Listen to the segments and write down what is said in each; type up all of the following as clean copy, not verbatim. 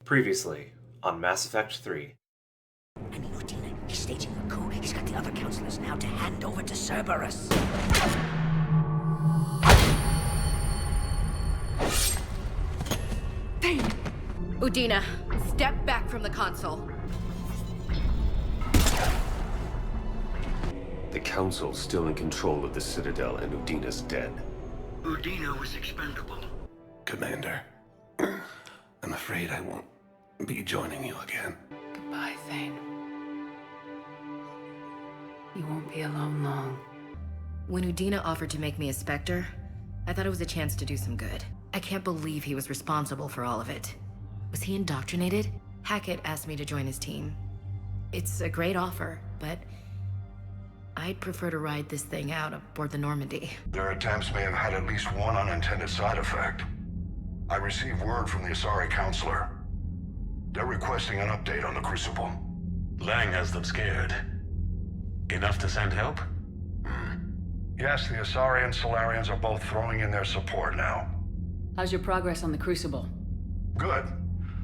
Previously on Mass Effect 3. I mean, Udina, he's staging a coup. He's got the other counselors now to hand over to Cerberus. Udina, step back from the console. The Council's still in control of the Citadel and Udina's dead. Udina was expendable. Commander, I'm afraid I won't be joining you again. Goodbye, Thane. You won't be alone long. When Udina offered to make me a Spectre, I thought it was a chance to do some good. I can't believe he was responsible for all of it. Was he indoctrinated? Hackett asked me to join his team. It's a great offer, but I'd prefer to ride this thing out aboard the Normandy. Their attempts may have had at least one unintended side effect. I received word from the Asari counselor. They're requesting an update on the Crucible. Lang has them scared. Enough to send help? Yes, the Asari and Solarians are both throwing in their support now. How's your progress on the Crucible? Good.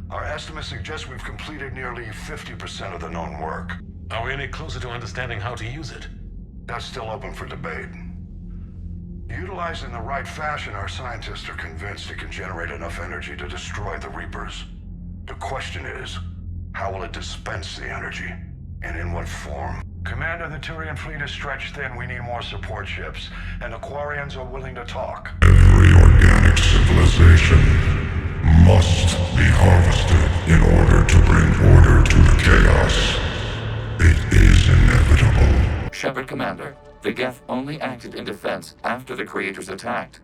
Our estimates suggest we've completed nearly 50% of the known work. Are we any closer to understanding how to use it? That's still open for debate. Utilized in the right fashion, our scientists are convinced it can generate enough energy to destroy the Reapers. The question is, how will it dispense the energy? And in what form? Commander, the Turian fleet is stretched thin. We need more support ships. And the Quarians are willing to talk. Every organic civilization must be harvested in order to bring order to the chaos. It is inevitable. Shepard Commander, the Geth only acted in defense after the Creators attacked.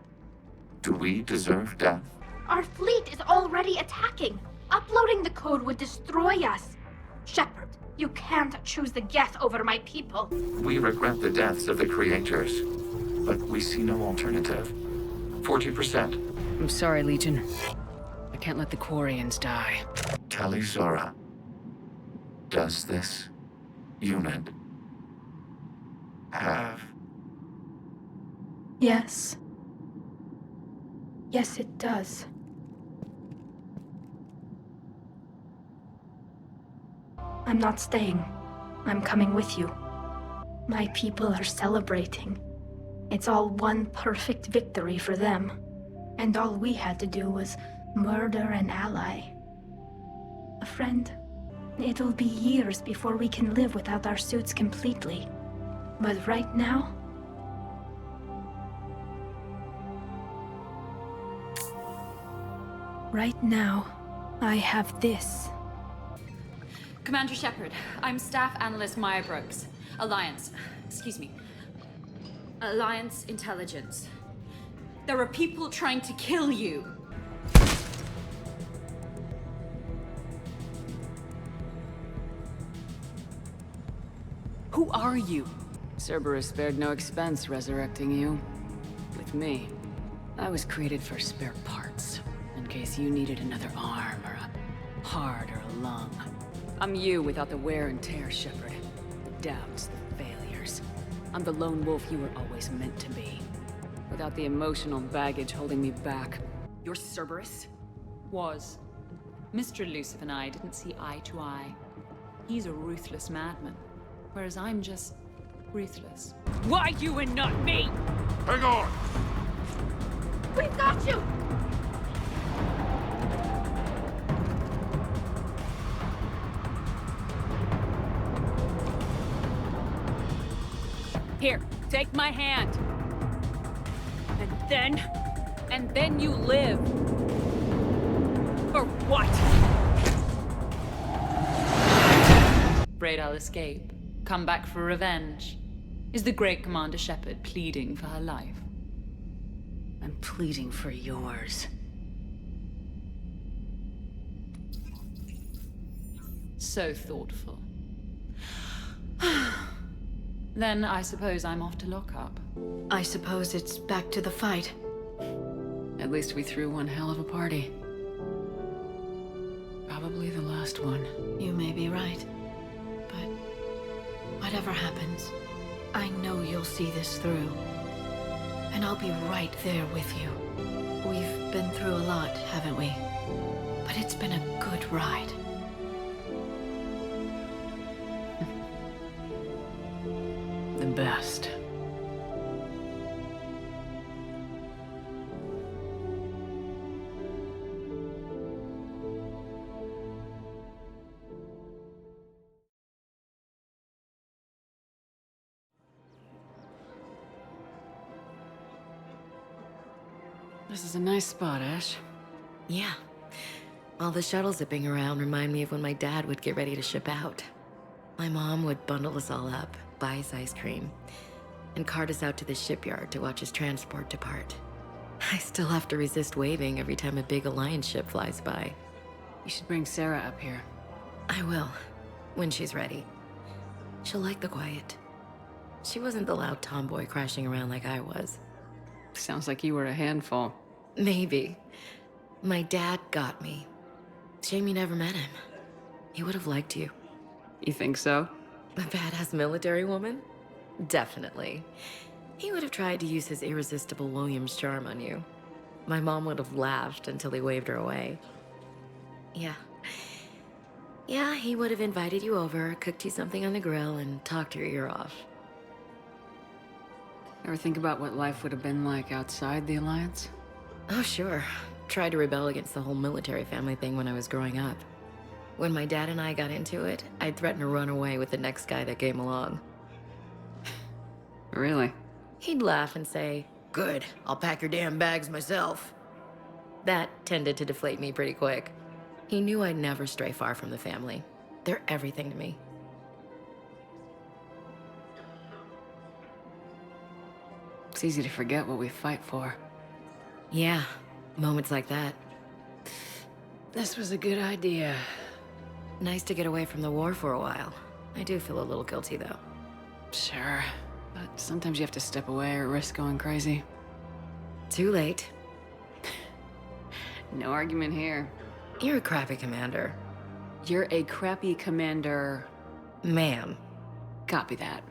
Do we deserve death? Our fleet is already attacking. Uploading the code would destroy us. Shepard, you can't choose the Geth over my people. We regret the deaths of the Creators, but we see no alternative. 40%. I'm sorry, Legion. I can't let the Quarians die. Talisora. Does this unit have... Yes. Yes, it does. I'm not staying. I'm coming with you. My people are celebrating. It's all one perfect victory for them. And all we had to do was murder an ally. A friend. It'll be years before we can live without our suits completely. But right now... Right now, I have this. Commander Shepard, I'm Staff Analyst Maya Brooks. Alliance Intelligence. There are people trying to kill you. Who are you? Cerberus spared no expense resurrecting you. With me, I was created for spare parts, in case you needed another arm, or a heart, or a lung. I'm you without the wear and tear, Shepard. The doubts, the failures. I'm the lone wolf you were always meant to be. Without the emotional baggage holding me back. You're Cerberus? Was. Mr. Elusive and I didn't see eye to eye. He's a ruthless madman, whereas I'm just ruthless. Why you and not me? Hang on! We've got you! Here, take my hand. And then you live. For what? Afraid I'll escape. Come back for revenge. Is the great Commander Shepard pleading for her life? I'm pleading for yours. So thoughtful. Then I suppose I'm off to lock up. I suppose it's back to the fight. At least we threw one hell of a party. Probably the last one. You may be right. But whatever happens, I know you'll see this through. And I'll be right there with you. We've been through a lot, haven't we? But it's been a good ride. The best. This is a nice spot, Ash. Yeah. All the shuttles zipping around remind me of when my dad would get ready to ship out. My mom would bundle us all up, buy us ice cream, and cart us out to the shipyard to watch his transport depart. I still have to resist waving every time a big Alliance ship flies by. You should bring Sarah up here. I will, when she's ready. She'll like the quiet. She wasn't the loud tomboy crashing around like I was. Sounds like you were a handful. Maybe. My dad got me. Shame you never met him. He would have liked you. You think so? A badass military woman? Definitely. He would have tried to use his irresistible Williams charm on you. My mom would have laughed until he waved her away. Yeah. Yeah, he would have invited you over, cooked you something on the grill, and talked your ear off. Ever think about what life would have been like outside the Alliance? Oh, sure. Tried to rebel against the whole military family thing when I was growing up. When my dad and I got into it, I'd threaten to run away with the next guy that came along. Really? He'd laugh and say, "Good, I'll pack your damn bags myself." That tended to deflate me pretty quick. He knew I'd never stray far from the family. They're everything to me. It's easy to forget what we fight for. Yeah, moments like that. This was a good idea. Nice to get away from the war for a while. I do feel a little guilty, though. Sure, but sometimes you have to step away or risk going crazy. Too late. No argument here. You're a crappy commander. You're a crappy commander. Ma'am. Copy that.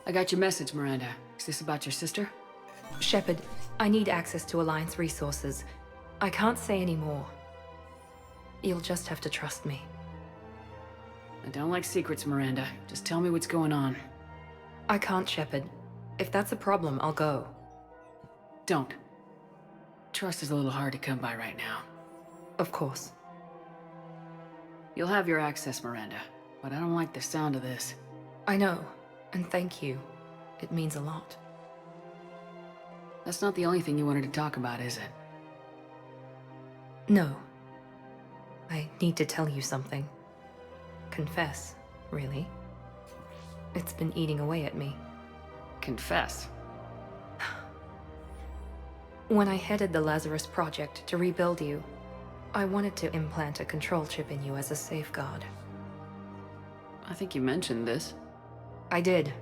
I got your message, Miranda. Is this about your sister? Shepard, I need access to Alliance resources. I can't say any more. You'll just have to trust me. I don't like secrets, Miranda. Just tell me what's going on. I can't, Shepard. If that's a problem, I'll go. Don't. Trust is a little hard to come by right now. Of course. You'll have your access, Miranda, but I don't like the sound of this. I know, and thank you. It means a lot. That's not the only thing you wanted to talk about, is it? No. I need to tell you something. Confess, really. It's been eating away at me. Confess? When I headed the Lazarus Project to rebuild you, I wanted to implant a control chip in you as a safeguard. I think you mentioned this. I did.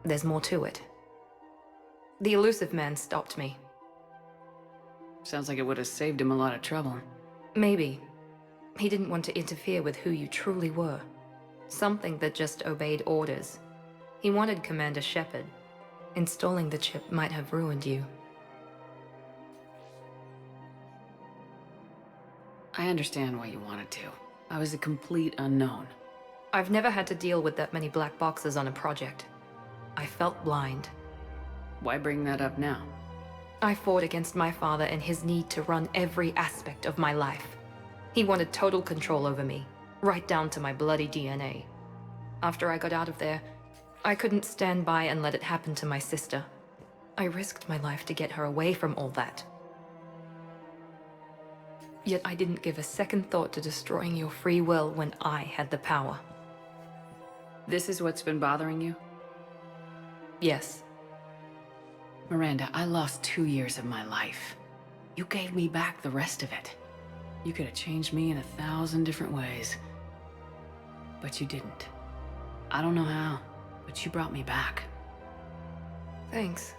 There's more to it. The elusive man stopped me. Sounds like it would have saved him a lot of trouble. Maybe. He didn't want to interfere with who you truly were. Something that just obeyed orders. He wanted Commander Shepard. Installing the chip might have ruined you. I understand why you wanted to. I was a complete unknown. I've never had to deal with that many black boxes on a project. I felt blind. Why bring that up now? I fought against my father and his need to run every aspect of my life. He wanted total control over me, right down to my bloody DNA. After I got out of there, I couldn't stand by and let it happen to my sister. I risked my life to get her away from all that. Yet I didn't give a second thought to destroying your free will when I had the power. This is what's been bothering you? Yes. Miranda, I lost 2 years of my life. You gave me back the rest of it. You could have changed me in 1,000 different ways. But you didn't. I don't know how, but you brought me back. Thanks.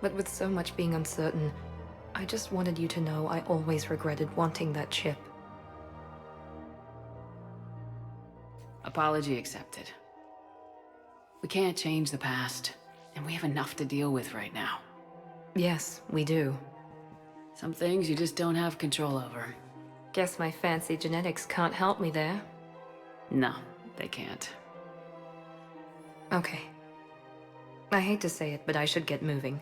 But with so much being uncertain, I just wanted you to know I always regretted wanting that chip. Apology accepted. We can't change the past, and we have enough to deal with right now. Yes, we do. Some things you just don't have control over. Guess my fancy genetics can't help me there. No, they can't. Okay. I hate to say it, but I should get moving.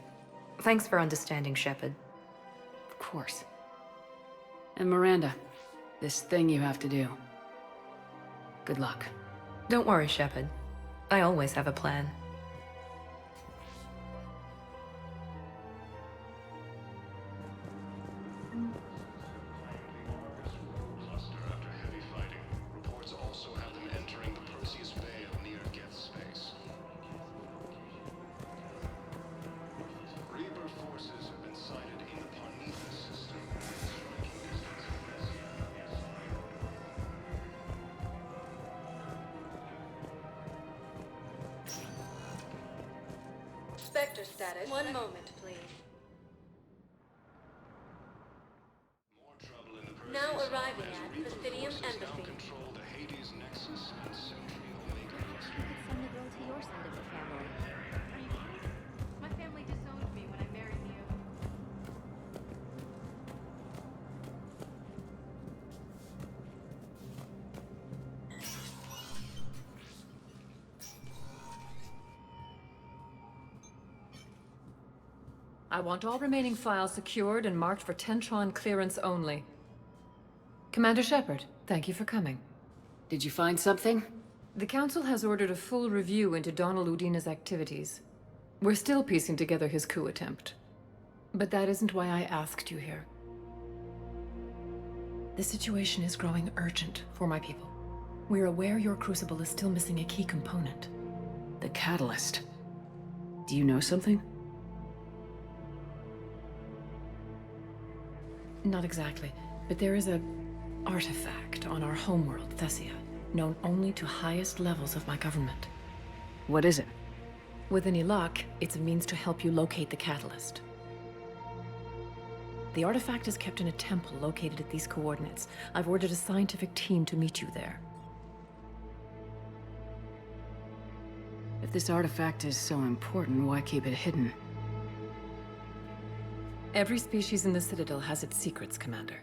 Thanks for understanding, Shepard. Of course. And Miranda, this thing you have to do. Good luck. Don't worry, Shepard. I always have a plan. Spectre status. One moment, please. Now arriving at Pythidium Embassy. Send the girl to your side of the family. My family disowned me when I married you. I want all remaining files secured and marked for Tentron clearance only. Commander Shepard, thank you for coming. Did you find something? The Council has ordered a full review into Donald Udina's activities. We're still piecing together his coup attempt. But that isn't why I asked you here. The situation is growing urgent for my people. We're aware your crucible is still missing a key component. The catalyst. Do you know something? Not exactly, but there is an artifact on our homeworld, Thessia, known only to highest levels of my government. What is it? With any luck, it's a means to help you locate the catalyst. The artifact is kept in a temple located at these coordinates. I've ordered a scientific team to meet you there. If this artifact is so important, why keep it hidden? Every species in the Citadel has its secrets, Commander.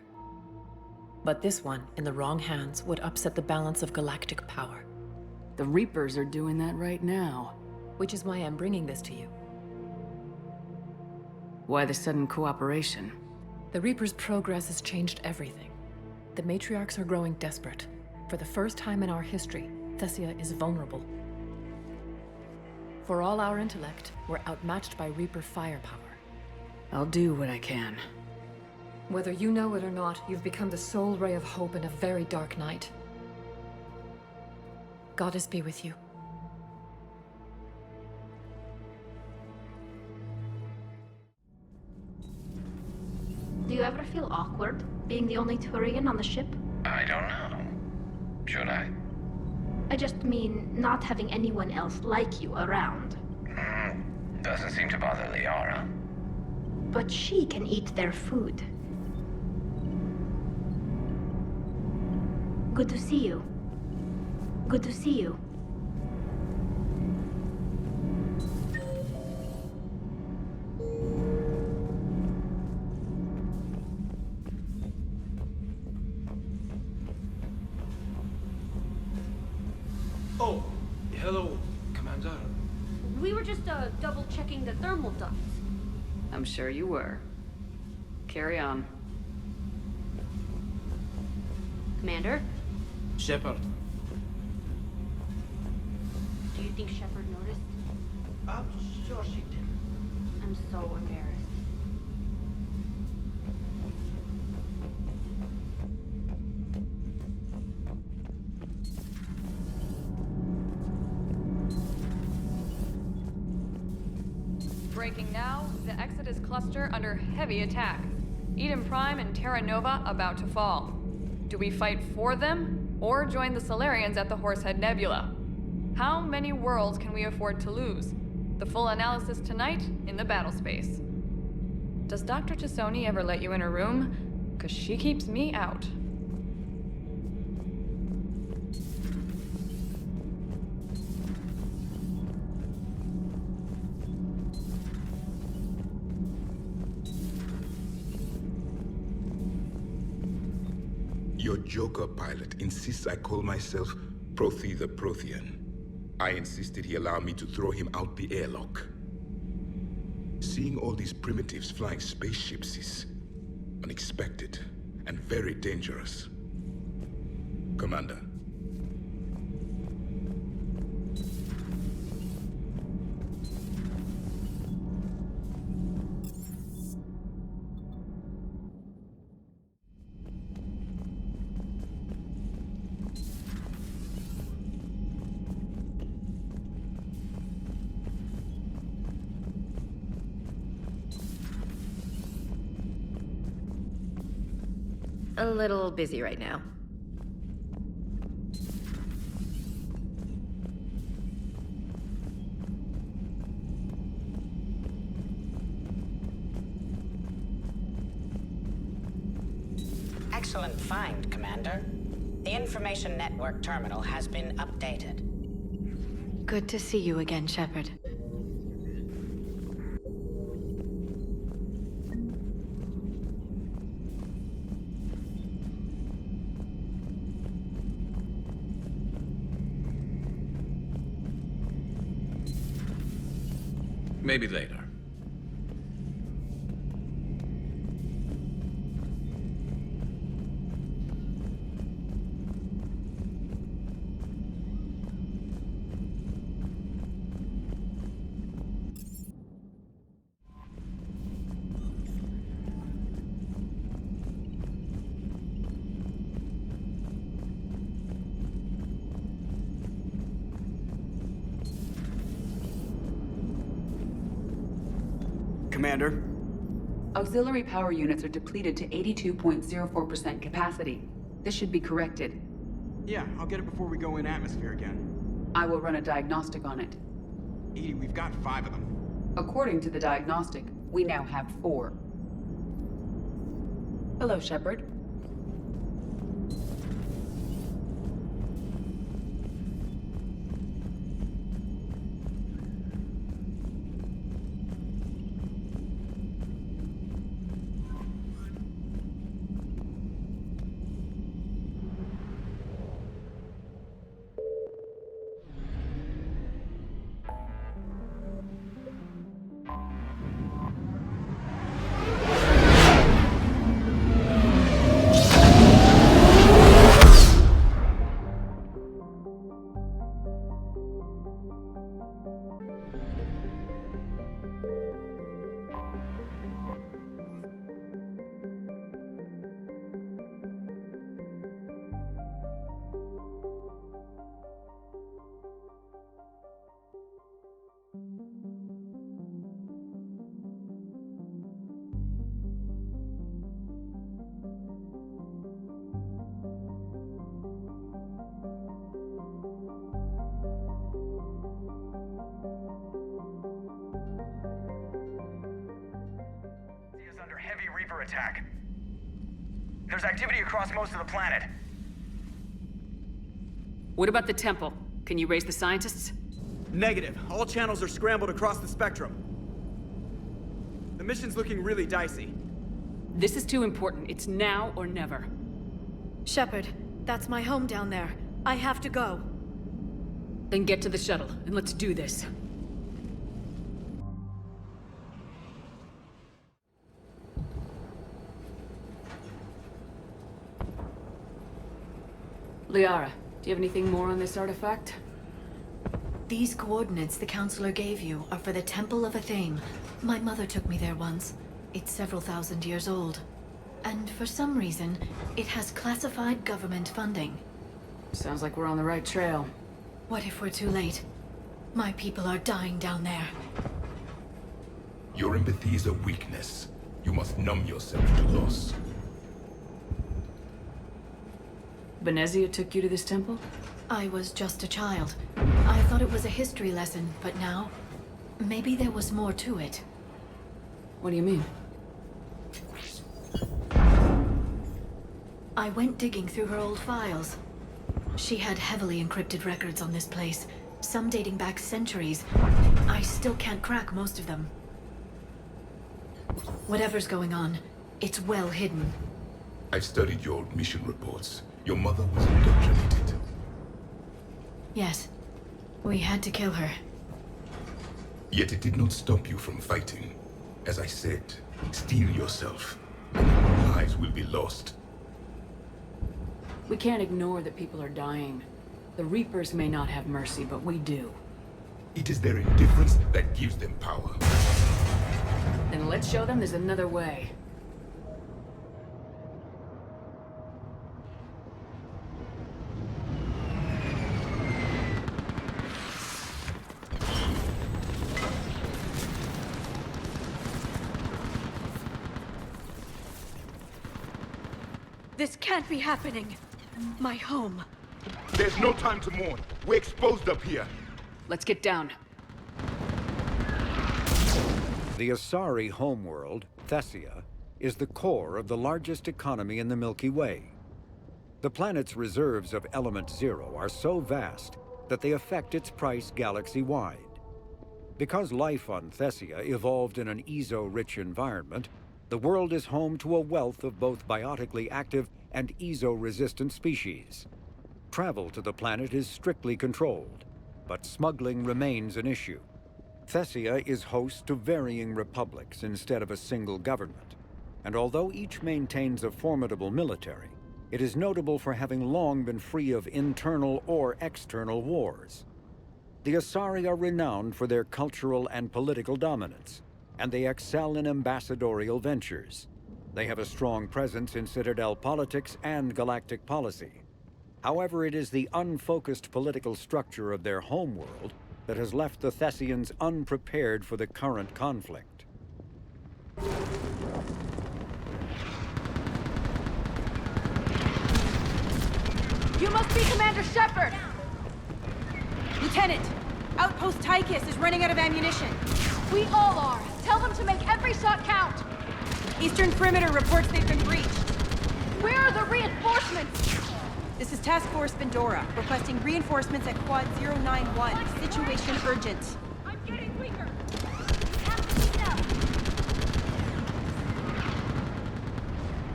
But this one, in the wrong hands, would upset the balance of galactic power. The Reapers are doing that right now. Which is why I'm bringing this to you. Why the sudden cooperation? The Reapers' progress has changed everything. The matriarchs are growing desperate. For the first time in our history, Thessia is vulnerable. For all our intellect, we're outmatched by Reaper firepower. I'll do what I can. Whether you know it or not, you've become the sole ray of hope in a very dark night. Goddess be with you. Do you ever feel awkward, being the only Turian on the ship? I don't know. Should I? I just mean, not having anyone else like you around. Doesn't seem to bother Liara. But she can eat their food. Good to see you. Good to see you. Oh, hello, Commander. We were just double-checking the thermal ducts. I'm sure you were. Carry on. Commander? Shepard. Do you think Shepard noticed? I'm sure she did. I'm so embarrassed. Breaking now, the Exodus cluster under heavy attack. Eden Prime and Terra Nova about to fall. Do we fight for them, or join the Solarians at the Horsehead Nebula? How many worlds can we afford to lose? The full analysis tonight in the battle space. Does Dr. Tassoni ever let you in her room? 'Cause she keeps me out. Your Joker pilot insists I call myself Prothi the Prothean. I insisted he allow me to throw him out the airlock. Seeing all these primitives flying spaceships is unexpected and very dangerous. Commander. A little busy right now. Excellent find, Commander. The information network terminal has been updated. Good to see you again, Shepard. Maybe later. Commander? Auxiliary power units are depleted to 82.04% capacity. This should be corrected. Yeah, I'll get it before we go in atmosphere again. I will run a diagnostic on it. EDI, we've got 5 of them. According to the diagnostic, we now have 4. Hello, Shepard. Attack. There's activity across most of the planet. What about the temple? Can you raise the scientists? Negative. All channels are scrambled across the spectrum. The mission's looking really dicey. This is too important. It's now or never. Shepard, that's my home down there. I have to go. Then get to the shuttle, and let's do this. Liara, do you have anything more on this artifact? These coordinates the counselor gave you are for the Temple of Athame. My mother took me there once. It's several thousand years old. And for some reason, it has classified government funding. Sounds like we're on the right trail. What if we're too late? My people are dying down there. Your empathy is a weakness. You must numb yourself to loss. Venezia took you to this temple? I was just a child. I thought it was a history lesson, but now, maybe there was more to it. What do you mean? I went digging through her old files. She had heavily encrypted records on this place, some dating back centuries. I still can't crack most of them. Whatever's going on, it's well hidden. I've studied your old mission reports. Your mother was indoctrinated. Yes, we had to kill her. Yet it did not stop you from fighting. As I said, steel yourself, and your lives will be lost. We can't ignore that people are dying. The Reapers may not have mercy, but we do. It is their indifference that gives them power. Then let's show them there's another way. This can't be happening. My home. There's no time to mourn. We're exposed up here. Let's get down. The Asari homeworld, Thessia, is the core of the largest economy in the Milky Way. The planet's reserves of Element Zero are so vast that they affect its price galaxy-wide. Because life on Thessia evolved in an Ezo-rich environment, the world is home to a wealth of both biotically active and Ezo-resistant species. Travel to the planet is strictly controlled, but smuggling remains an issue. Thessia is host to varying republics instead of a single government, and although each maintains a formidable military, it is notable for having long been free of internal or external wars. The Asari are renowned for their cultural and political dominance, and they excel in ambassadorial ventures. They have a strong presence in Citadel politics and galactic policy. However, it is the unfocused political structure of their homeworld that has left the Thessians unprepared for the current conflict. You must be Commander Shepard! Lieutenant, Outpost Tychus is running out of ammunition. We all are. Tell them to make every shot count. Eastern Perimeter reports they've been breached. Where are the reinforcements? This is Task Force Vendora, requesting reinforcements at Quad 091. Situation urgent. I'm getting weaker.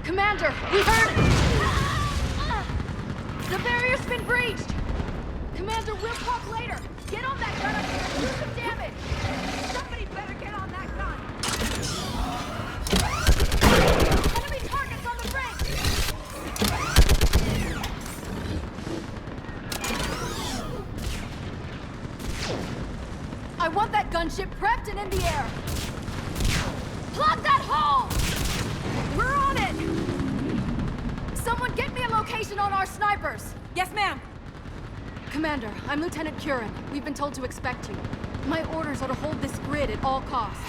Commander, we heard... The barrier's been breached! Commander, we'll talk later! Get on that gun up here and do some damage! Somebody better get on that gun! Enemy targets on the ring! I want that gunship prepped and in the air! Plug that hole! We're on it! Someone get me a location on our snipers! Yes, ma'am! Commander, I'm Lieutenant Curran. We've been told to expect you. My orders are to hold this grid at all costs.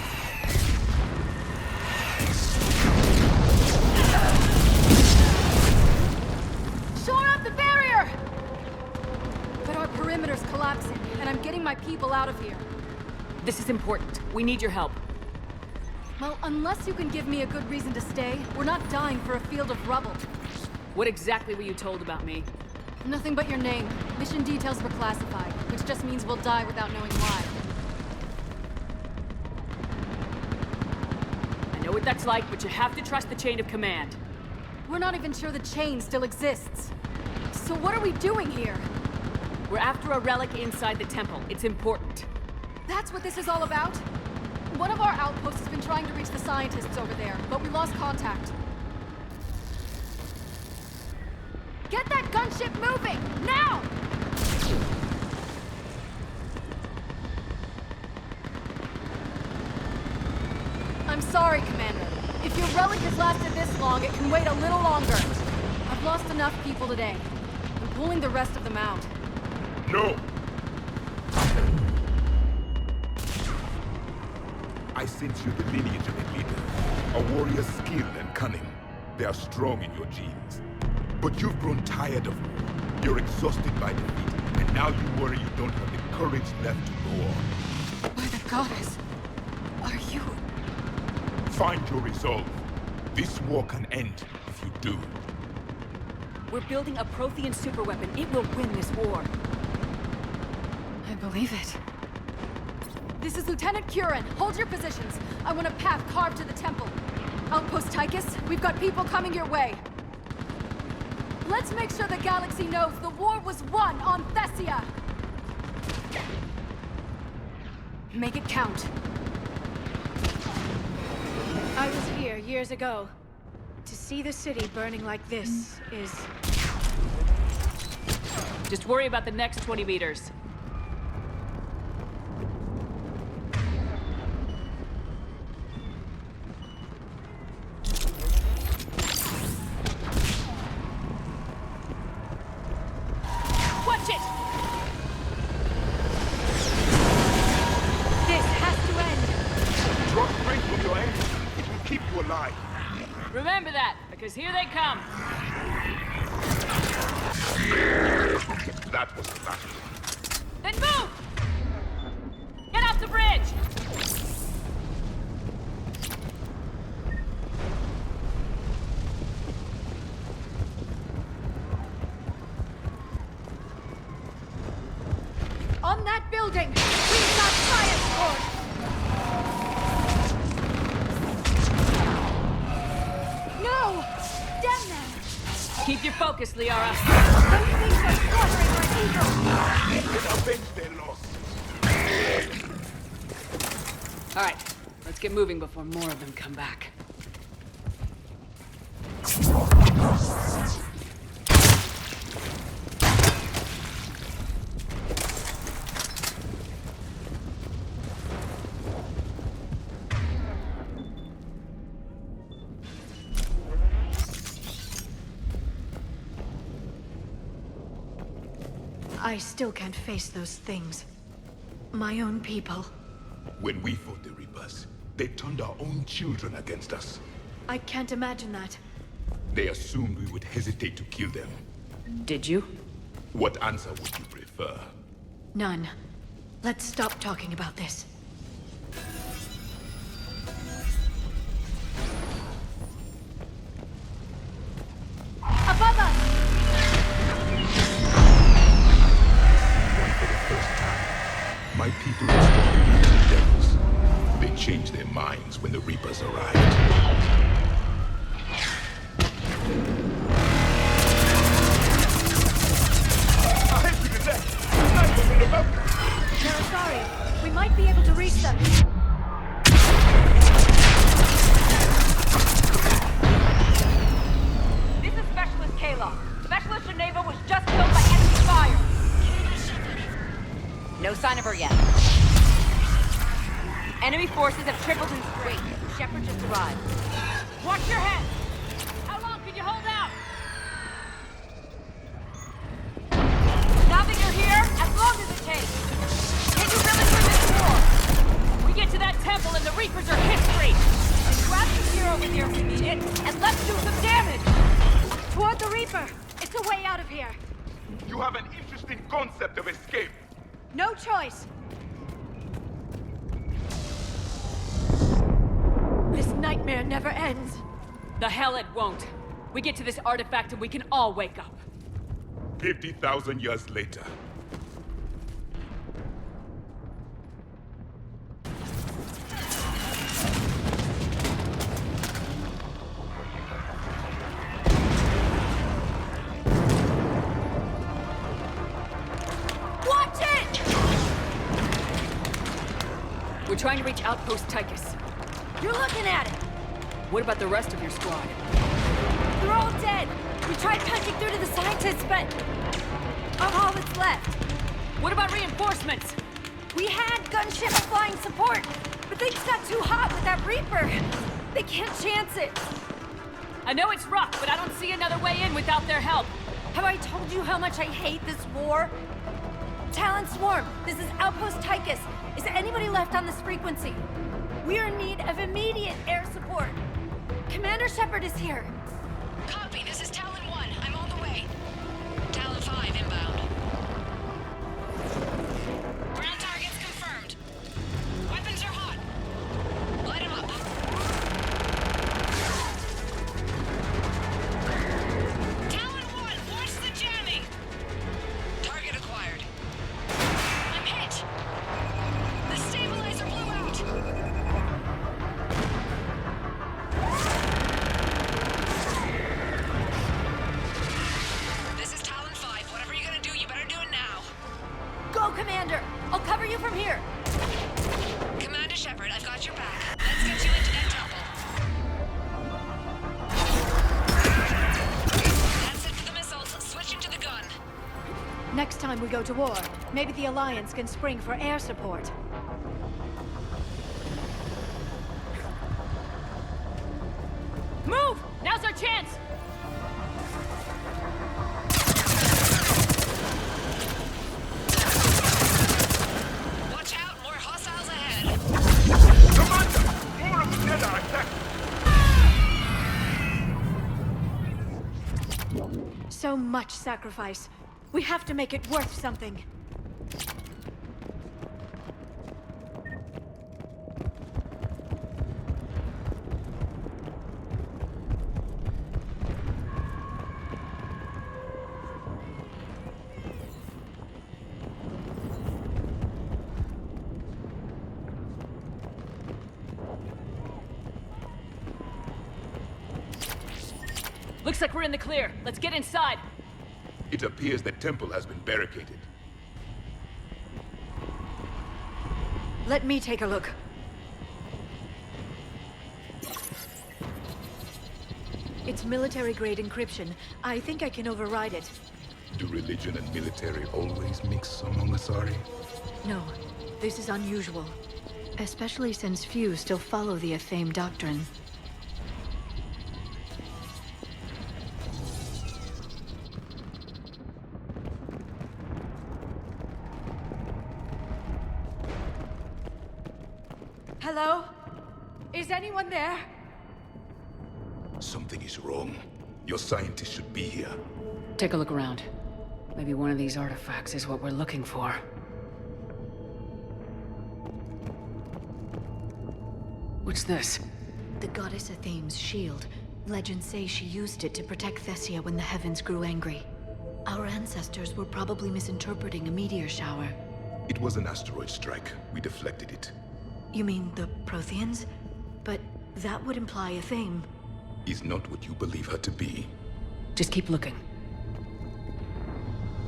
Shore up the barrier! But our perimeter's collapsing, and I'm getting my people out of here. This is important. We need your help. Well, unless you can give me a good reason to stay, we're not dying for a field of rubble. What exactly were you told about me? Nothing but your name. Mission details were classified, which just means we'll die without knowing why. I know what that's like, but you have to trust the chain of command. We're not even sure the chain still exists. So what are we doing here? We're after a relic inside the temple. It's important. That's what this is all about? One of our outposts has been trying to reach the scientists over there, but we lost contact. Get that gunship moving! Now! I'm sorry, Commander. If your relic has lasted this long, it can wait a little longer. I've lost enough people today. I'm pulling the rest of them out. No! I sense you the lineage of a leader. A warrior's skill and cunning. They are strong in your genes. But you've grown tired of war. You're exhausted by defeat, And now you worry you don't have the courage left to go on. By the goddess, are you... Find your resolve. This war can end if you do. We're building a Prothean superweapon. It will win this war. I believe it. This is Lieutenant Curran. Hold your positions. I want a path carved to the temple. Outpost Tychus, we've got people coming your way. Let's make sure the galaxy knows the war was won on Thessia. Make it count. I was here years ago. To see the city burning like this is... Just worry about the next 20 meters. Watch it! This has to end! Draw strength from your aim. It will keep you alive. Remember that, because here they come. That was the last one. Then move! Get off the bridge! On that building! We've got science force! No! Damn them! Keep your focus, Liara. Those things are slaughtering our eagle! Let's avenge their loss. All right, let's get moving before more of them come back. I still can't face those things. My own people. When we fought the Reapers, they turned our own children against us. I can't imagine that. They assumed we would hesitate to kill them. Did you? What answer would you prefer? None. Let's stop talking about this. Above us! My people are stronger than the devils. They changed their minds when the Reapers arrived. Ahead to the left! Snipers on the mountain! Sorry, we might be able to reach them. This is Specialist Kayla. Specialist Geneva was just killed by enemy fire. No sign of her yet. Enemy forces have tripled in strength. Shepard just arrived. Watch your head! How long can you hold out? Now that you're here, as long as it takes. Can you really win this war? We get to that temple and the Reapers are history! Then grab the gear over here if we need it, and let's do some damage! Toward the Reaper! It's a way out of here! You have an interesting concept of escape. No choice! This nightmare never ends! The hell it won't. We get to this artifact and we can all wake up. 50,000 years later. Watch it! We're trying to reach Outpost Tychus. You're looking at it! What about the rest of your squad? They're all dead! We tried punching through to the scientists, but... I'm all that's left. What about reinforcements? We had gunship flying support, but things got too hot with that Reaper. They can't chance it. I know it's rough, but I don't see another way in without their help. Have I told you how much I hate this war? Talon Swarm, this is Outpost Tychus. Is there anybody left on this frequency? We are in need of immediate air support. Commander Shepard is here. Copy, this is Talon 1. I'm on the way. Talon 5 inbound. time we go to war, maybe the Alliance can spring for air support. Move! Now's our chance! Watch out, more hostiles ahead! So much sacrifice. We have to make it worth something. Looks like we're in the clear. Let's get inside. It appears the temple has been barricaded. Let me take a look. It's military-grade encryption. I think I can override it. Do religion and military always mix among Asari? No, this is unusual. Especially since few still follow the Athame doctrine. Hello? Is anyone there? Something is wrong. Your scientists should be here. Take a look around. Maybe one of these artifacts is what we're looking for. What's this? The goddess Athame's shield. Legends say she used it to protect Thessia when the heavens grew angry. Our ancestors were probably misinterpreting a meteor shower. It was an asteroid strike. We deflected it. You mean the Protheans? But that would imply Athame. Is not what you believe her to be. Just keep looking.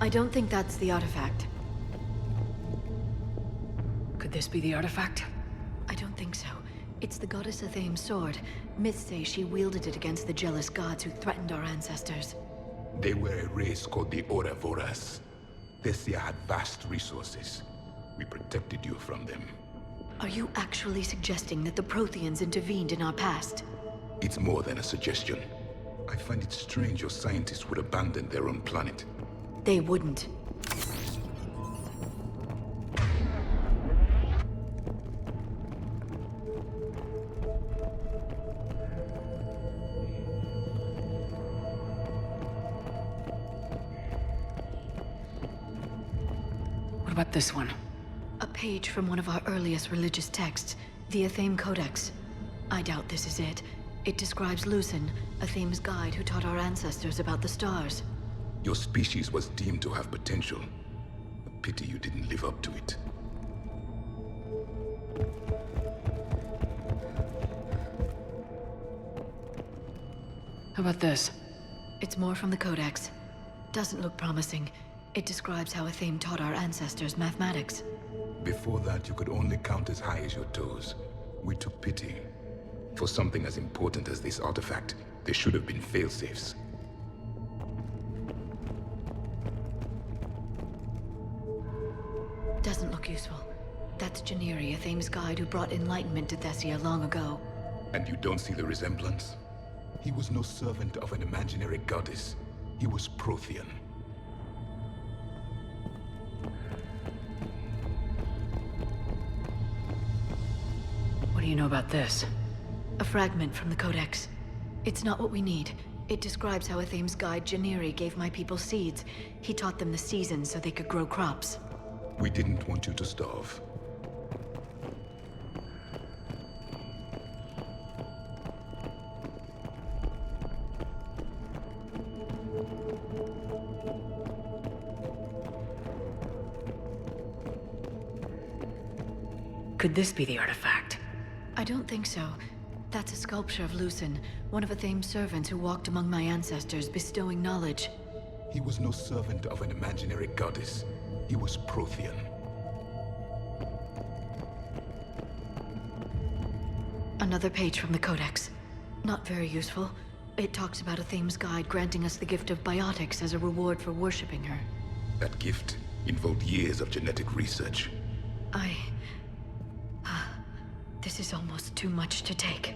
I don't think that's the artifact. Could this be the artifact? I don't think so. It's the goddess Athame's sword. Myths say she wielded it against the jealous gods who threatened our ancestors. They were a race called the Ouroboros. Thessia had vast resources. We protected you from them. Are you actually suggesting that the Protheans intervened in our past? It's more than a suggestion. I find it strange your scientists would abandon their own planet. They wouldn't. What about this one? A page from one of our earliest religious texts, the Athame Codex. I doubt this is it. It describes Lucen, Athame's guide who taught our ancestors about the stars. Your species was deemed to have potential. A pity you didn't live up to it. How about this? It's more from the Codex. Doesn't look promising. It describes how Athame taught our ancestors mathematics. Before that, you could only count as high as your toes. We took pity. For something as important as this artifact, there should have been failsafes. Doesn't look useful. That's Janiri, Athame's guide who brought enlightenment to Thessia long ago. And you don't see the resemblance? He was no servant of an imaginary goddess. He was Prothean. What do you know about this? A fragment from the Codex. It's not what we need. It describes how Athame's guide Janiri gave my people seeds. He taught them the seasons so they could grow crops. We didn't want you to starve. Could this be the artifact? I don't think so. That's a sculpture of Lucen, one of Athame's servants who walked among my ancestors, bestowing knowledge. He was no servant of an imaginary goddess. He was Prothean. Another page from the Codex. Not very useful. It talks about Athame's guide granting us the gift of biotics as a reward for worshipping her. That gift involved years of genetic research. This is almost too much to take.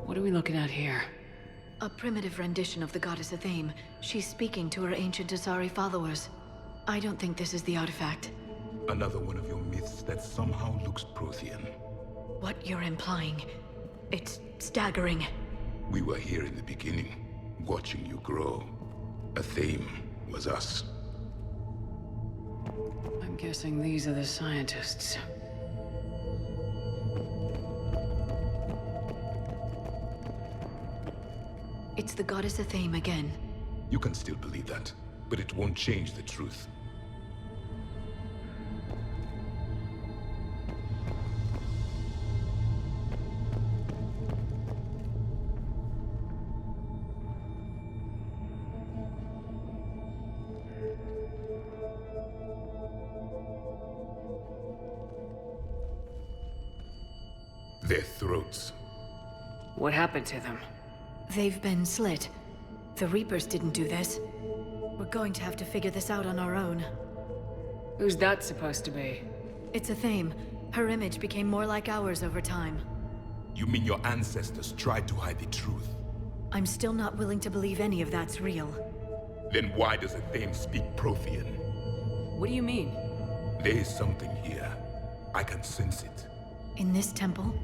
What are we looking at here? A primitive rendition of the goddess Athame. She's speaking to her ancient Asari followers. I don't think this is the artifact. Another one of your myths that somehow looks Prothean. What you're implying, it's staggering. We were here in the beginning, watching you grow. Athame was us. I'm guessing these are the scientists. It's the goddess Athame again. You can still believe that, but it won't change the truth. Their throats. What happened to them? They've been slit. The Reapers didn't do this. We're going to have to figure this out on our own. Who's that supposed to be? It's Athame. Her image became more like ours over time. You mean your ancestors tried to hide the truth? I'm still not willing to believe any of that's real. Then why does Athame speak Prothean? What do you mean? There is something here. I can sense it. In this temple?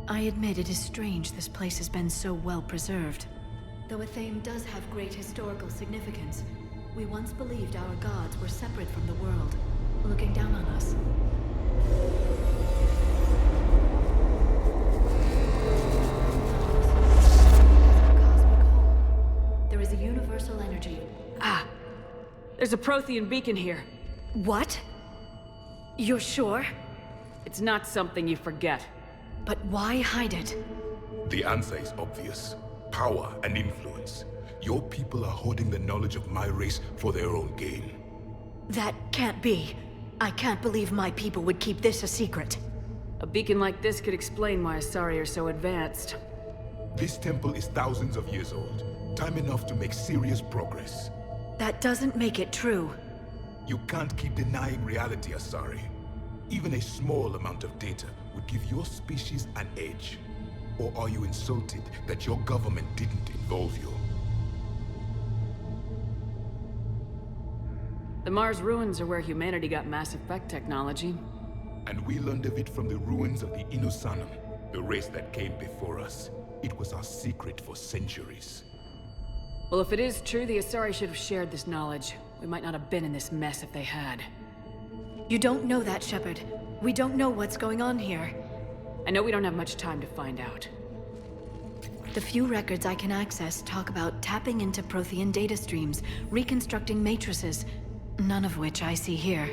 I admit it is strange this place has been so well preserved. Though Athame does have great historical significance, we once believed our gods were separate from the world, looking down on us. There is a universal energy. Ah! There's a Prothean beacon here. What? You're sure? It's not something you forget. But why hide it? The answer is obvious. Power and influence. Your people are hoarding the knowledge of my race for their own gain. That can't be. I can't believe my people would keep this a secret. A beacon like this could explain why Asari are so advanced. This temple is thousands of years old. Time enough to make serious progress. That doesn't make it true. You can't keep denying reality, Asari. Even a small amount of data would give your species an edge. Or are you insulted that your government didn't involve you? The Mars ruins are where humanity got Mass Effect technology. And we learned of it from the ruins of the Inusanum, the race that came before us. It was our secret for centuries. Well, if it is true, the Asari should have shared this knowledge. We might not have been in this mess if they had. You don't know that, Shepard. We don't know what's going on here. I know we don't have much time to find out. The few records I can access talk about tapping into Prothean data streams, reconstructing matrices, none of which I see here.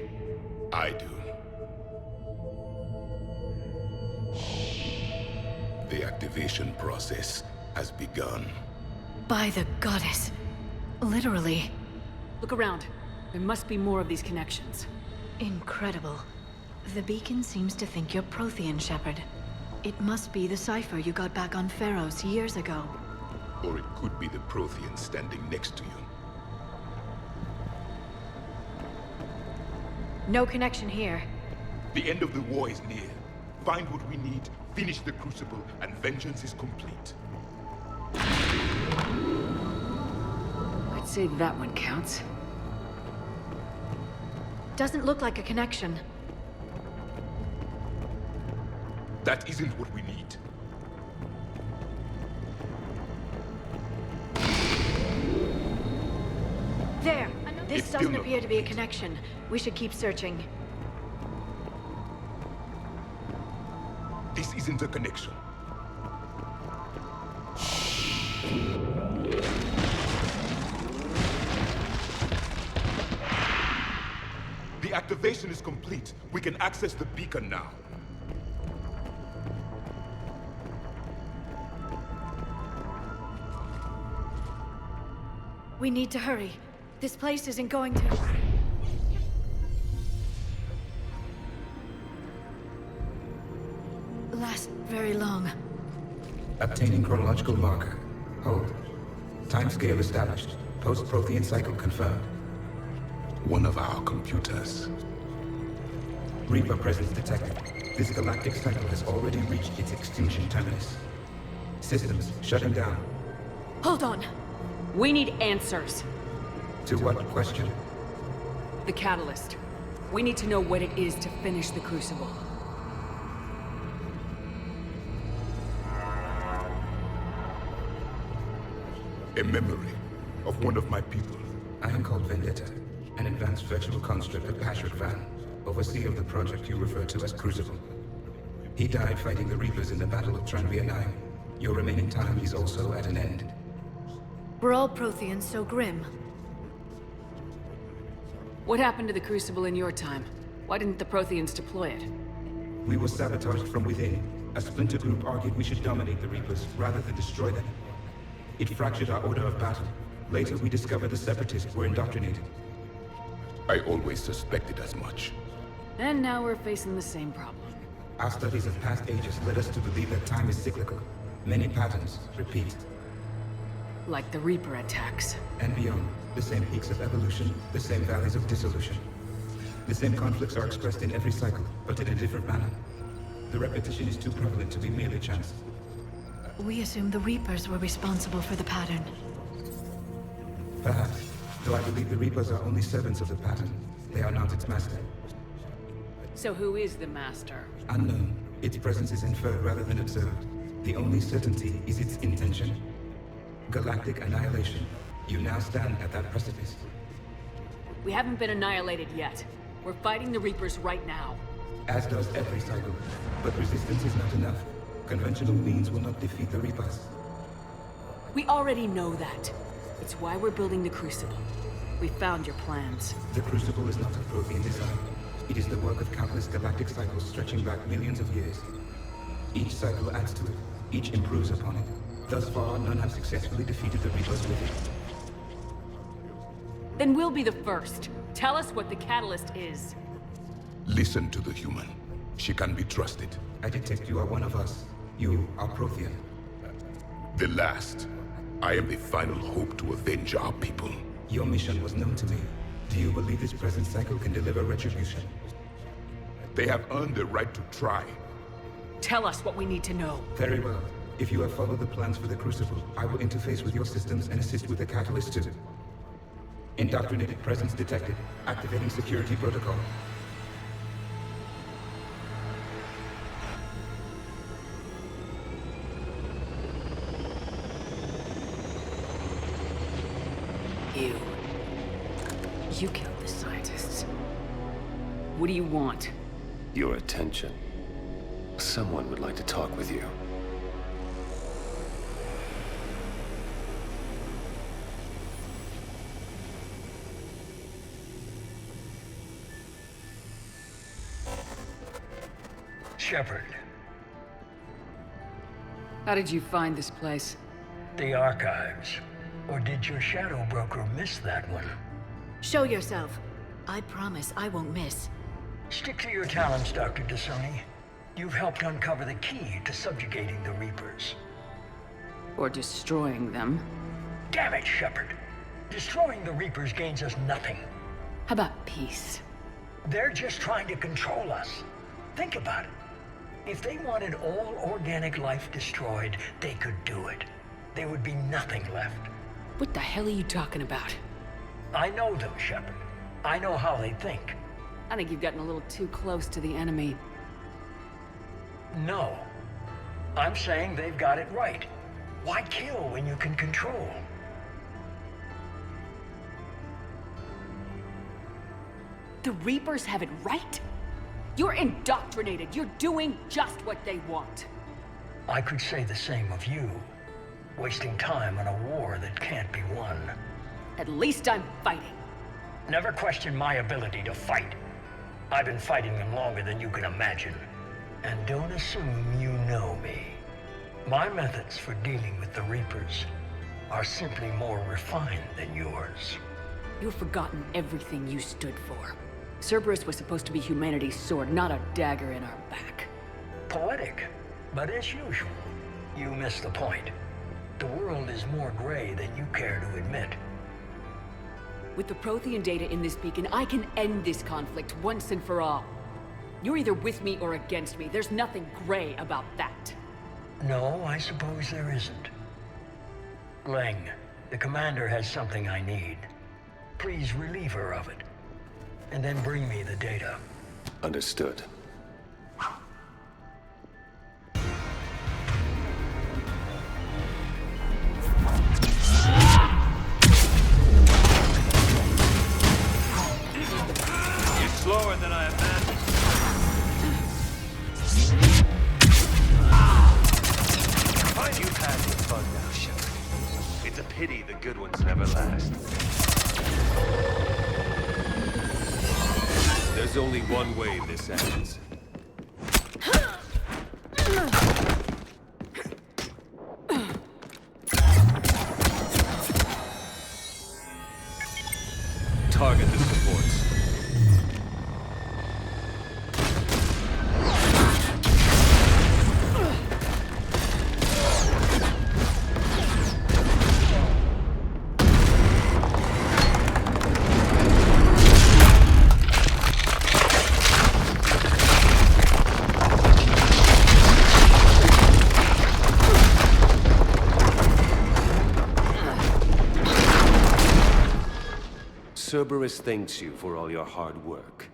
I do. The activation process has begun. By the goddess. Literally. Look around. There must be more of these connections. Incredible. The beacon seems to think you're Prothean, Shepard. It must be the cipher you got back on Pharaohs years ago. Or it could be the Prothean standing next to you. No connection here. The end of the war is near. Find what we need, finish the Crucible, and vengeance is complete. I'd say that one counts. Doesn't look like a connection. That isn't what we need. There! This It's doesn't still appear to be a connection. We should keep searching. This isn't a connection. The activation is complete. We can access the beacon now. We need to hurry. This place isn't going to... last very long. Obtaining chronological marker. Hold. Timescale established. Post-Prothean cycle confirmed. One of our computers. Reaper presence detected. This galactic cycle has already reached its extinction terminus. Systems shutting down. Hold on. We need answers. To what question? The catalyst. We need to know what it is to finish the Crucible. A memory of one of my people. I am called Vendetta, an advanced virtual construct of Patrick Van, overseer of the project you refer to as Crucible. He died fighting the Reapers in the Battle of Tranvia 9. Your remaining time is also at an end. Were all Protheans so grim? What happened to the Crucible in your time? Why didn't the Protheans deploy it? We were sabotaged from within. A splinter group argued we should dominate the Reapers rather than destroy them. It fractured our order of battle. Later, we discovered the Separatists were indoctrinated. I always suspected as much. And now we're facing the same problem. Our studies of past ages led us to believe that time is cyclical. Many patterns repeat. Like the Reaper attacks. And beyond, the same peaks of evolution, the same valleys of dissolution. The same conflicts are expressed in every cycle, but in a different manner. The repetition is too prevalent to be merely chance. We assumed the Reapers were responsible for the pattern. Perhaps, though I believe the Reapers are only servants of the pattern. They are not its master. So who is the master? Unknown. Its presence is inferred rather than observed. The only certainty is its intention. Galactic annihilation. You now stand at that precipice. We haven't been annihilated yet. We're fighting the Reapers right now. As does every cycle. But resistance is not enough. Conventional means will not defeat the Reapers. We already know that. It's why we're building the Crucible. We found your plans. The Crucible is not a Prothean design. It is the work of countless galactic cycles stretching back millions of years. Each cycle adds to it. Each improves upon it. Thus far, none have successfully defeated the Reapers with it. Then we'll be the first. Tell us what the catalyst is. Listen to the human. She can be trusted. I detect you are one of us. You are Prothean. The last. I am the final hope to avenge our people. Your mission was known to me. Do you believe this present cycle can deliver retribution? They have earned the right to try. Tell us what we need to know. Very well. If you have followed the plans for the Crucible, I will interface with your systems and assist with the catalyst too. Indoctrinated presence detected. Activating security protocol. You killed the scientists. What do you want? Your attention. Someone would like to talk with you. Shepard. How did you find this place? The archives. Or did your shadow broker miss that one? Show yourself. I promise I won't miss. Stick to your talents, Dr. T'Soni. You've helped uncover the key to subjugating the Reapers. Or destroying them. Damn it, Shepard. Destroying the Reapers gains us nothing. How about peace? They're just trying to control us. Think about it. If they wanted all organic life destroyed, they could do it. There would be nothing left. What the hell are you talking about? I know them, Shepard. I know how they think. I think you've gotten a little too close to the enemy. No. I'm saying they've got it right. Why kill when you can control? The Reapers have it right? You're indoctrinated. You're doing just what they want. I could say the same of you. Wasting time on a war that can't be won. At least I'm fighting. Never question my ability to fight. I've been fighting them longer than you can imagine. And don't assume you know me. My methods for dealing with the Reapers are simply more refined than yours. You've forgotten everything you stood for. Cerberus was supposed to be humanity's sword, not a dagger in our back. Poetic, but as usual, you missed the point. the world is more gray than you care to admit. With the Prothean data in this beacon, I can end this conflict once and for all. You're either with me or against me. There's nothing gray about that. No, I suppose there isn't. Leng, the commander has something I need. Please relieve her of it. And then bring me the data. Understood. You're slower than I imagined. You've had your fun now, Shepard. It's a pity the good ones never last. There's only one way this ends. Target the supports. Cerberus thanks you for all your hard work.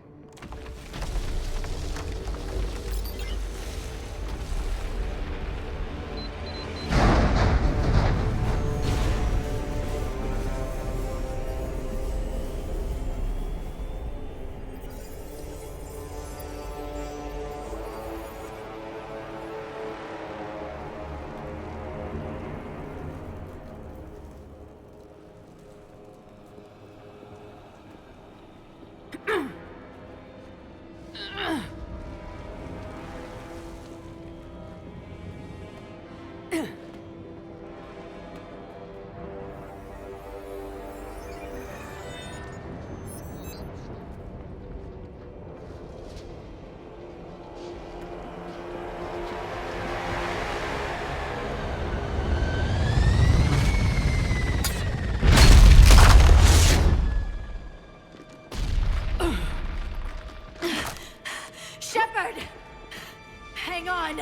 Hang on!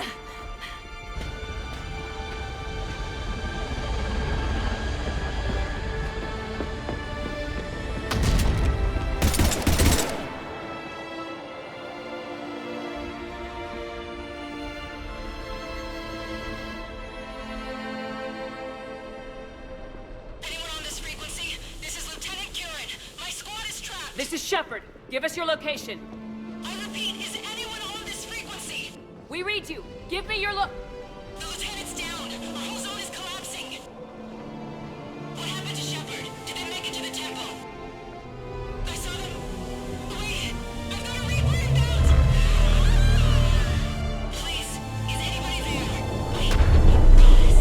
This is Shepard. Give us your location. I repeat, is anyone on this frequency? We read you. Give me your look. The lieutenant's down. Our whole zone is collapsing. What happened to Shepard? Did they make it to the temple? I saw them. Wait, I've got a Reaper inbound. Please, is anybody there? Wait, guys,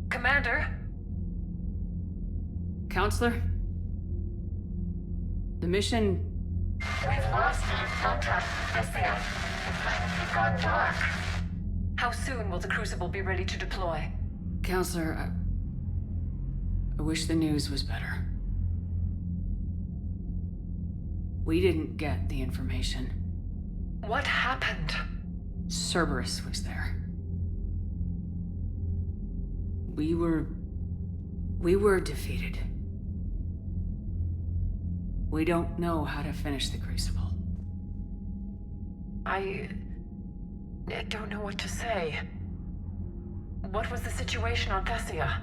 Commander? Counselor? The mission... We've lost contact with Thessia. The planet has gone dark. How soon will the Crucible be ready to deploy? Counselor, I wish the news was better. We didn't get the information. What happened? Cerberus was there. We were defeated. We don't know how to finish the Crucible. I don't know what to say. What was the situation on Thessia?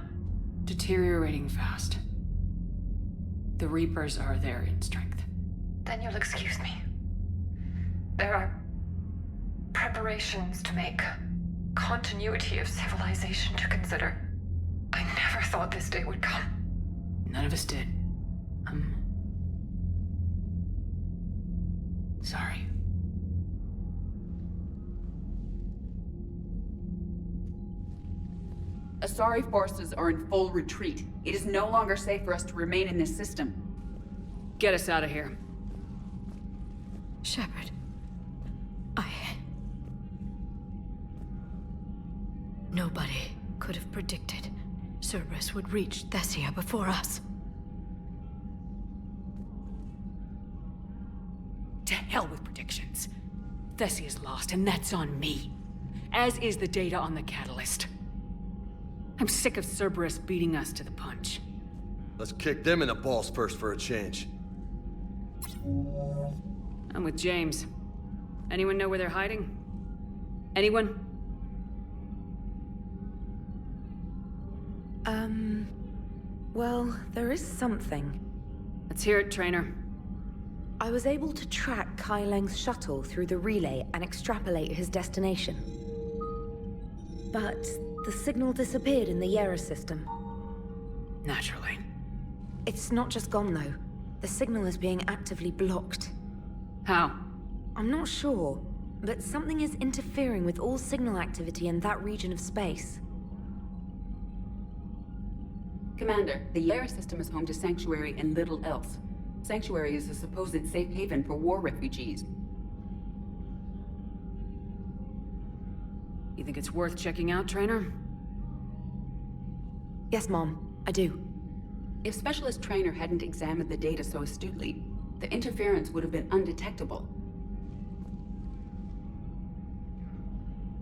Deteriorating fast. The Reapers are there in strength. Then you'll excuse me. There are preparations to make, continuity of civilization to consider. I never thought this day would come. None of us did. Sorry. Asari forces are in full retreat. It is no longer safe for us to remain in this system. Get us out of here. Shepard. Nobody could have predicted Cerberus would reach Thessia before us. To hell with predictions. Thessia's lost, and that's on me. As is the data on the Catalyst. I'm sick of Cerberus beating us to the punch. Let's kick them in the balls first for a change. I'm with James. Anyone know where they're hiding? Anyone? Well, there is something. Let's hear it, Trainer. I was able to track Kai Leng's shuttle through the relay and extrapolate his destination. But the signal disappeared in the Yera system. Naturally. It's not just gone, though. The signal is being actively blocked. How? I'm not sure, but something is interfering with all signal activity in that region of space. Commander, the Yera system is home to Sanctuary and little else. Sanctuary is a supposed safe haven for war refugees. You think it's worth checking out, Trainer? Yes, Mom, I do. If Specialist Trainer hadn't examined the data so astutely, the interference would have been undetectable.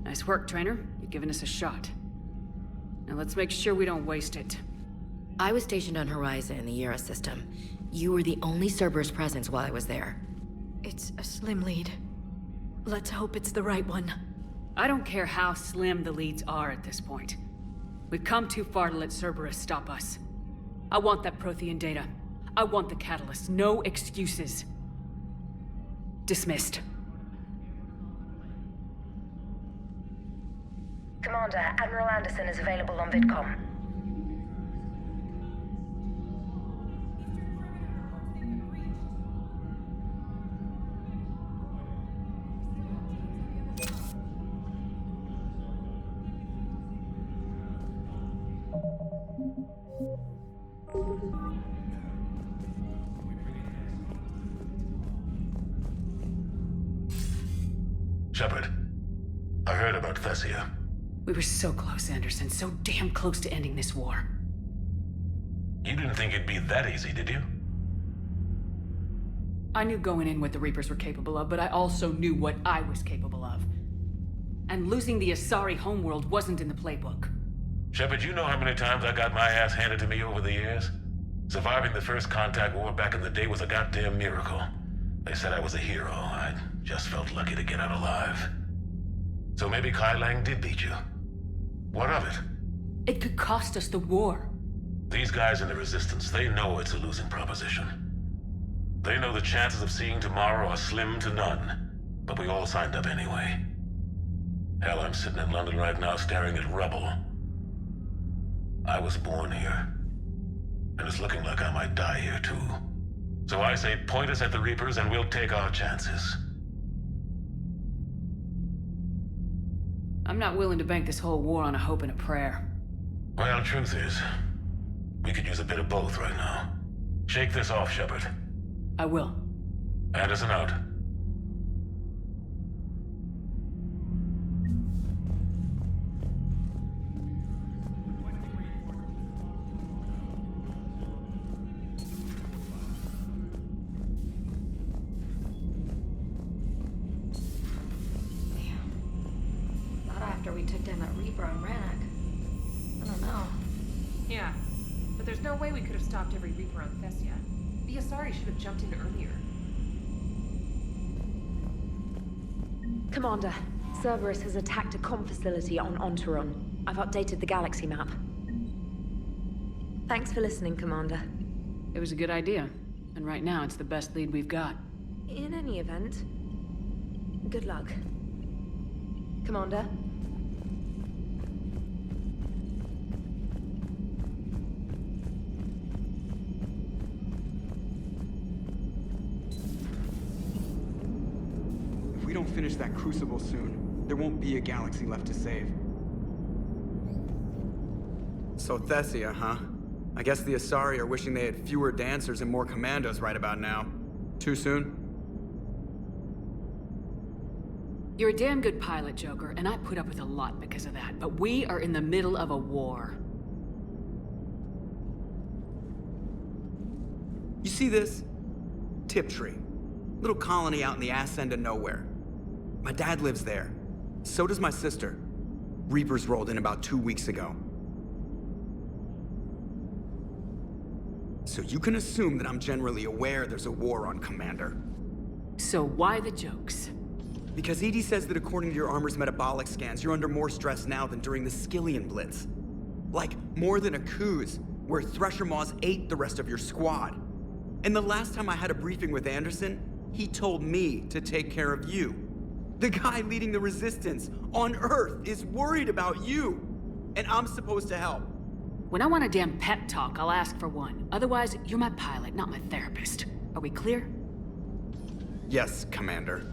Nice work, Trainer. You've given us a shot. Now let's make sure we don't waste it. I was stationed on Horizon in the Yera system. You were the only Cerberus presence while I was there. It's a slim lead. Let's hope it's the right one. I don't care how slim the leads are at this point. We've come too far to let Cerberus stop us. I want that Prothean data. I want the Catalyst. No excuses. Dismissed. Commander, Admiral Anderson is available on VidCom. Shepard, I heard about Thessia. We were so close, Anderson. So damn close to ending this war. You didn't think it'd be that easy, did you? I knew going in what the Reapers were capable of, but I also knew what I was capable of. And losing the Asari homeworld wasn't in the playbook. Shepard, you know how many times I got my ass handed to me over the years? Surviving the first contact war back in the day was a goddamn miracle. They said I was a hero. I just felt lucky to get out alive. So maybe Kai Lang did beat you. What of it? It could cost us the war. These guys in the Resistance, they know it's a losing proposition. They know the chances of seeing tomorrow are slim to none. But we all signed up anyway. Hell, I'm sitting in London right now staring at rubble. I was born here. And it's looking like I might die here too. So I say point us at the Reapers and we'll take our chances. I'm not willing to bank this whole war on a hope and a prayer. Well, truth is, we could use a bit of both right now. Shake this off, Shepard. I will. Anderson out. We took down that Reaper on Rannoch. I don't know. Yeah, but there's no way we could have stopped every Reaper on Thessia. The Asari should have jumped in earlier. Commander, Cerberus has attacked a comm facility on Ontaron. I've updated the galaxy map. Thanks for listening, Commander. It was a good idea. And right now, it's the best lead we've got. In any event, good luck. Commander? If we don't finish that crucible soon, there won't be a galaxy left to save. So Thessia, huh? I guess the Asari are wishing they had fewer dancers and more commandos right about now. Too soon? You're a damn good pilot, Joker, and I put up with a lot because of that, but we are in the middle of a war. You see this? Tiptree. Little colony out in the ass end of nowhere. My dad lives there. So does my sister. Reapers rolled in about 2 weeks ago. So you can assume that I'm generally aware there's a war on, Commander. So why the jokes? Because EDI says that according to your armor's metabolic scans, you're under more stress now than during the Skillian Blitz. Like, more than a Kuz, where Thresher Maws ate the rest of your squad. And the last time I had a briefing with Anderson, he told me to take care of you. The guy leading the resistance on Earth is worried about you. And I'm supposed to help. When I want a damn pep talk, I'll ask for one. Otherwise, you're my pilot, not my therapist. Are we clear? Yes, Commander.